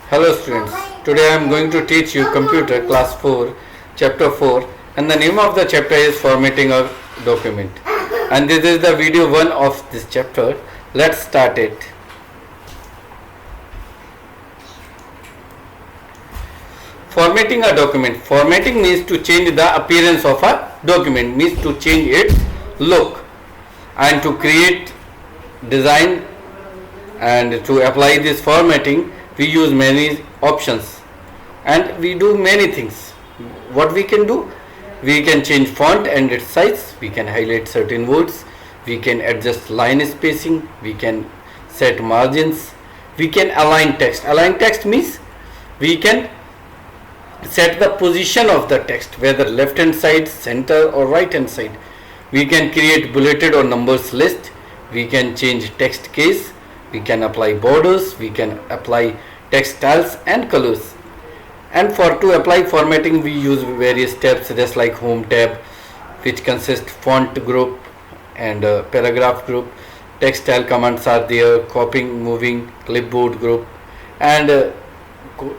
Hello students, today I am going to teach you computer class 4 chapter 4 and the name of the chapter is formatting a document and this is the video 1 of this chapter. Let's start it. Formatting a document. Formatting means to change the appearance of a document, means to change its look and to create design, and to apply this formatting we use many options and we do many things. What we can do, we can change font and its size, we can highlight certain words, we can adjust line spacing, we can set margins, we can align text. Align text means we can set the position of the text, whether left hand side, center or right hand side. We can create bulleted or numbers list, we can change text case, we can apply borders, we can apply text styles and colors. And for to apply formatting we use various tabs just like home tab, which consists font group and paragraph group. Text style commands are there, copying, moving, clipboard group, and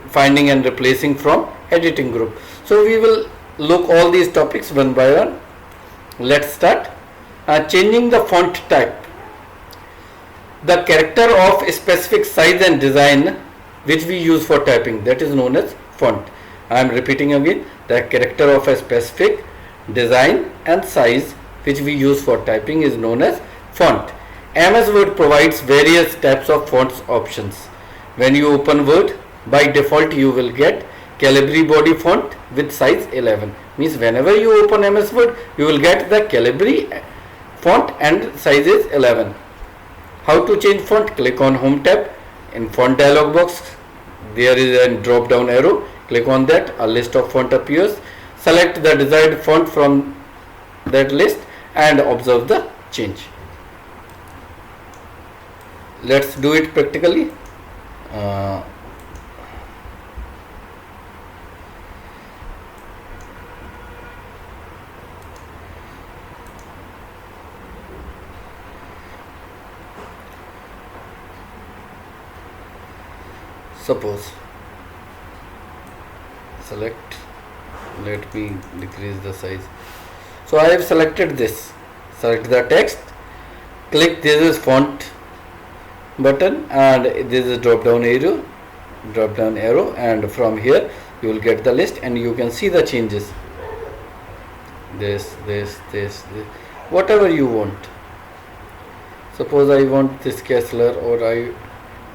finding and replacing from editing group. So we will look all these topics one by one. Let's start. Changing the font type. The character of a specific size and design which we use for typing, that is known as font. I am repeating again, the character of a specific design and size which we use for typing is known as font. MS Word provides various types of fonts options. When you open Word, by default you will get Calibri body font with size 11. Means whenever you open MS Word, you will get the Calibri font and size is 11. How to change font? Click on Home tab. In font dialog box, there is a drop down arrow. Click on that. A list of font appears. Select the desired font from that list and observe the change. Let's do it practically. Suppose select, let me decrease the size. So I have selected this. Select the text, click this is font button and this is drop down arrow, and from here you will get the list and you can see the changes. This, whatever you want. Suppose I want this Kessler or I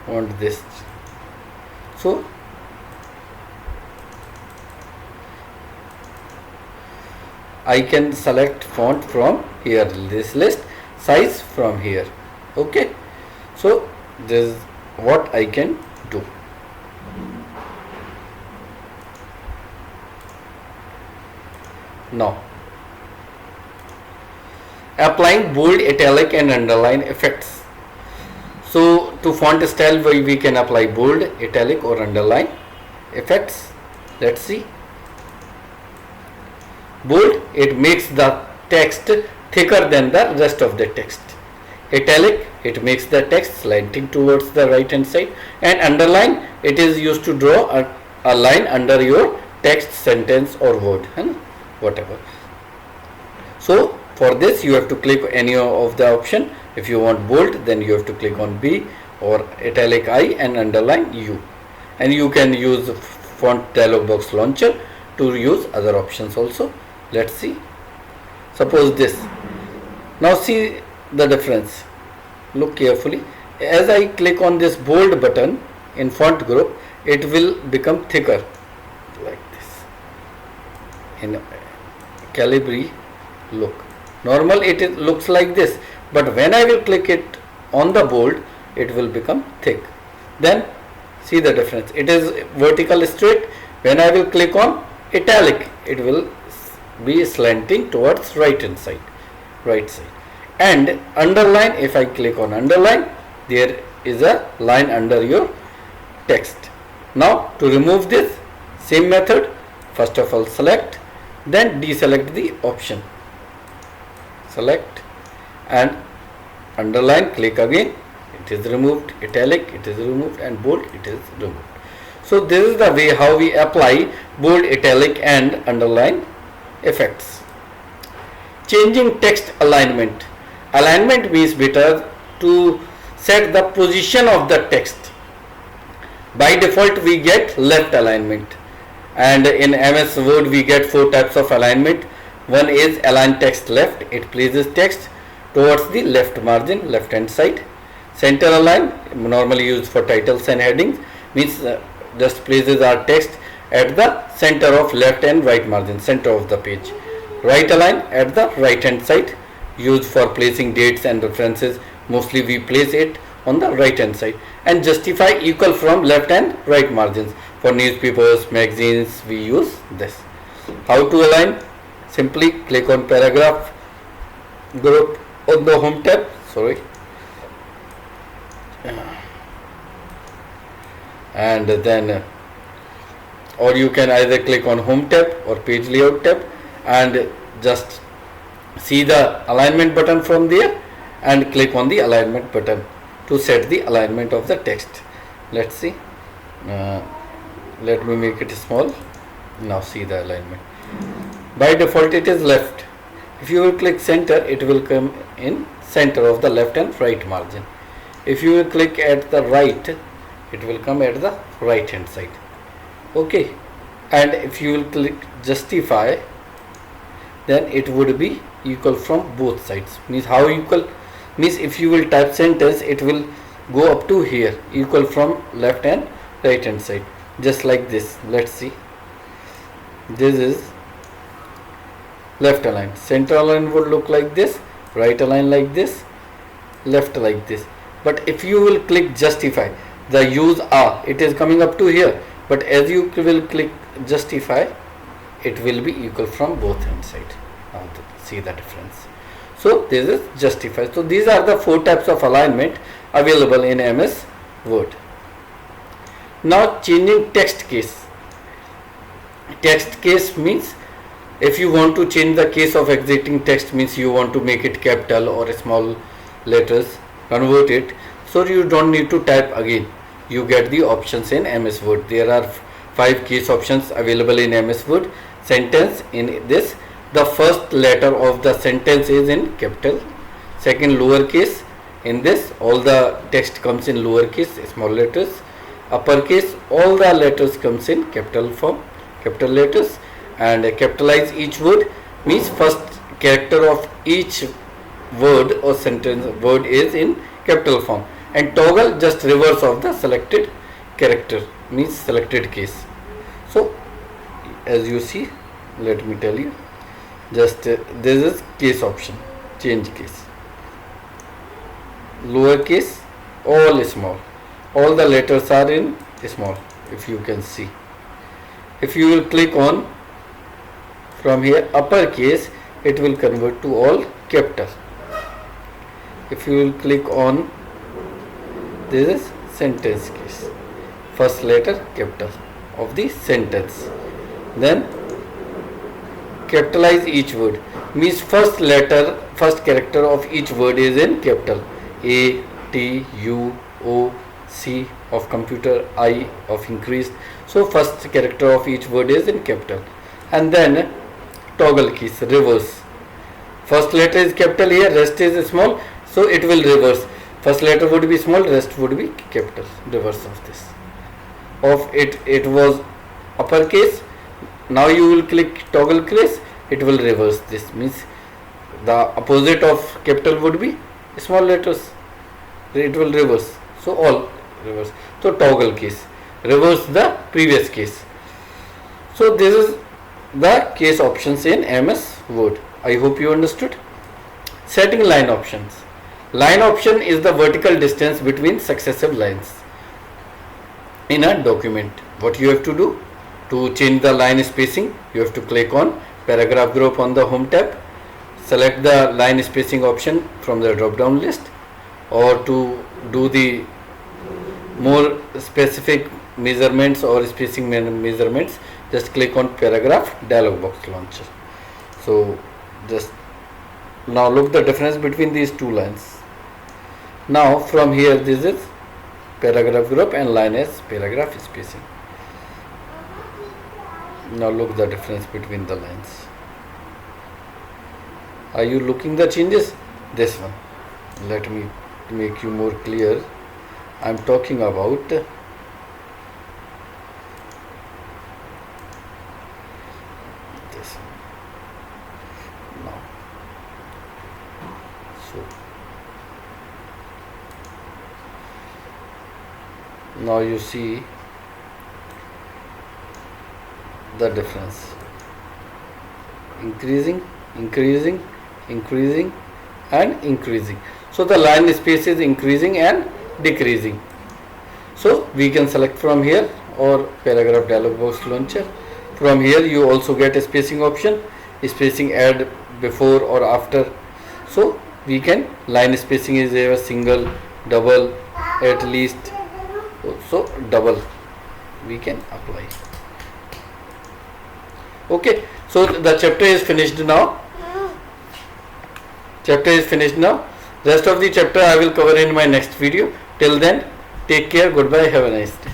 want this. So I can select font from here, this list, size from here. Okay, so this is what I can do. Now applying bold, italic and underline effects. So to font style we can apply bold, italic or underline effects. Let's see. Bold, it makes the text thicker than the rest of the text. Italic, it makes the text slanting towards the right hand side. And underline, it is used to draw a line under your text, sentence or word, whatever. So for this you have to click any of the option. If you want bold, then you have to click on B, or italic I and underline U. And you can use font dialog box launcher to use other options also. Let's see. Suppose this. Now see the difference. Look carefully. As I click on this bold button in font group, it will become thicker like this. In Calibri, look. Normal it looks like this, but when I will click it on the bold, it will become thick. Then see the difference. It is vertical straight. When I will click on italic, it will be slanting towards right side. And underline, if I click on underline, there is a line under your text. Now to remove this, same method. First of all select, then deselect the option. Select and underline, click again, it is removed, italic it is removed, and bold it is removed. So this is the way how we apply bold, italic and underline effects. Changing text alignment. Alignment means better to set the position of the text. By default we get left alignment, and in MS Word we get 4 types of alignment. One is align text left, it places text towards the left margin, left hand side. Center align, normally used for titles and headings, means just places our text at the center of left and right margin, center of the page. Right align at the right hand side, used for placing dates and references, mostly we place it on the right hand side. And justify, equal from left and right margins. For newspapers, magazines, we use this. How to align? Simply click on paragraph group on the home tab, and then or you can either click on home tab or page layout tab and just see the alignment button from there and click on the alignment button to set the alignment of the text. Let's see, let me make it small. Now see the alignment. By default it is left. If you will click center, it will come in center of the left and right margin. If you will click at the right, it will come at the right hand side. Okay, and if you will click justify, then it would be equal from both sides. Means how equal? Means if you will type sentence, it will go up to here, equal from left and right hand side, just like this. Let's see. This is left align. Center align would look like this, right align like this, left like this. But if you will click justify, the use are, it is coming up to here, but as you will click justify, it will be equal from both hand side. Now see the difference. So this is justify. So these are the 4 types of alignment available in MS Word. Now changing text case. Text case means if you want to change the case of exiting text, means you want to make it capital or small letters, convert it, so you don't need to type again. You get the options in MS Word. There are 5 case options available in MS Word. Sentence, in this the first letter of the sentence is in capital, second lowercase. In this all the text comes in lowercase, small letters. Uppercase, all the letters comes in capital form, capital letters. And capitalize each word means first character of each word or sentence word is in capital form. And toggle, just reverse of the selected character, means selected case. So as you see, let me tell you, just this is case option, change case. Lowercase, all small, all the letters are in small, if you can see. If you will click on from here uppercase, it will convert to all capital. If you will click on, this is sentence case, first letter capital of the sentence. Then capitalize each word means first letter, first character of each word is in capital. A, T, U, O, C of computer, I of increased. So first character of each word is in capital. And then toggle keys, reverse. First letter is capital here, rest is small, so it will reverse. First letter would be small, rest would be capital, reverse of this. Of it was uppercase, now you will click toggle case, it will reverse. This means the opposite of capital would be small letters, it will reverse. So all reverse. So toggle case, reverse the previous case. So this is the case options in MS Word. I hope you understood. Setting line options. Line option is the vertical distance between successive lines in a document. What you have to do to change the line spacing, you have to click on paragraph group on the home tab, select the line spacing option from the drop down list, or to do the more specific measurements or spacing measurements, just click on paragraph dialog box launcher. So just now look the difference between these two lines. Now from here, this is paragraph group and line is paragraph spacing. Now look the difference between the lines. Are you looking the changes? This one. Let me make you more clear. I am talking about this one. Now, so now you see the difference, increasing, increasing, increasing and increasing. So the line space is increasing and decreasing. So we can select from here or paragraph dialog box launcher. From here you also get a spacing option, spacing add before or after. So we can, line spacing is a single, double, at least, so double we can apply. Okay, so the chapter is finished now. Chapter is finished now. Rest of the chapter I will cover in my next video. Till then, take care, goodbye, have a nice day.